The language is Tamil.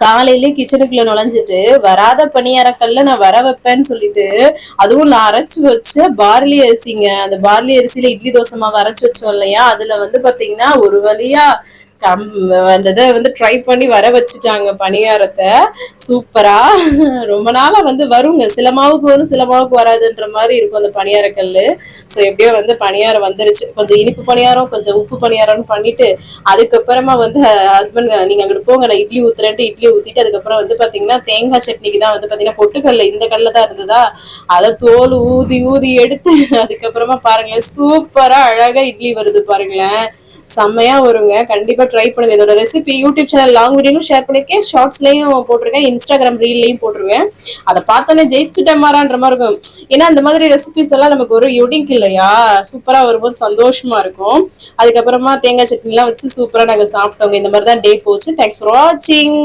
காலையிலே கிச்சனுக்குள்ள நுழைஞ்சிட்டு வராத பணியாரக்கல்ல நான் வர வைப்பேன்னு சொல்லிட்டு, அதுவும் நான் அரைச்சு வச்ச பார்லி அரிசிங்க. அந்த பார்லி அரிசியில இட்லி தோசை மாவு அரைச்சு வச்சோம் இல்லையா, அதுல வந்து பாத்தீங்கன்னா ஒரு வழியா கம் அந்த இதை வந்து ட்ரை பண்ணி வர வச்சுட்டாங்க பணியாரத்தை. சூப்பரா ரொம்ப நாளா வந்து வருங்க, சில மாவுக்கு வரும் சில மாவுக்கு வராதுன்ற மாதிரி இருக்கும் அந்த பணியாரக்கல்லு. ஸோ எப்படியோ வந்து பணியாரம் வந்துருச்சு. கொஞ்சம் இனிப்பு பணியாரம் கொஞ்சம் உப்பு பணியாரம்னு பண்ணிட்டு, அதுக்கப்புறமா வந்து ஹஸ்பண்ட் நீங்க அங்கிட்டு போங்க நான் இட்லி ஊத்துறேன்ட்டு இட்லி ஊத்திட்டு, அதுக்கப்புறம் வந்து பாத்தீங்கன்னா தேங்காய் சட்னிக்கு தான் வந்து பாத்தீங்கன்னா பொட்டுக்கல்ல இந்த கல்ல தான் இருந்ததா, அதை தோல் ஊதி ஊதி எடுத்து அதுக்கப்புறமா பாருங்களேன் சூப்பரா அழகா இட்லி வருது பாருங்களேன். செம்மையா வருங்க, கண்டிப்பா ட்ரை பண்ணுங்க. இதோட ரெசிபி யூடியூப் சேனல் லாங் வீடியோலும் ஷேர் பண்ணிருக்கேன், ஷார்ட்ஸ்லயும் போட்டிருக்கேன், இன்ஸ்டாகிராம் ரீல்லையும் போட்டிருக்கேன். அதை பார்த்தோன்னே ஜெயிச்சுட்டமாரான்ற மாதிரி இருக்கும். ஏன்னா அந்த மாதிரி ரெசிபிஸ் எல்லாம் நமக்கு ஒரு யூனிக் இல்லையா, சூப்பரா வரும்போது சந்தோஷமா இருக்கும். அதுக்கப்புறமா தேங்காய் சட்னி எல்லாம் வச்சு சூப்பரா நாங்க சாப்பிட்டோங்க. இந்த மாதிரி தான் டே போச்சு. தேங்க்ஸ் ஃபார் வாட்சிங்.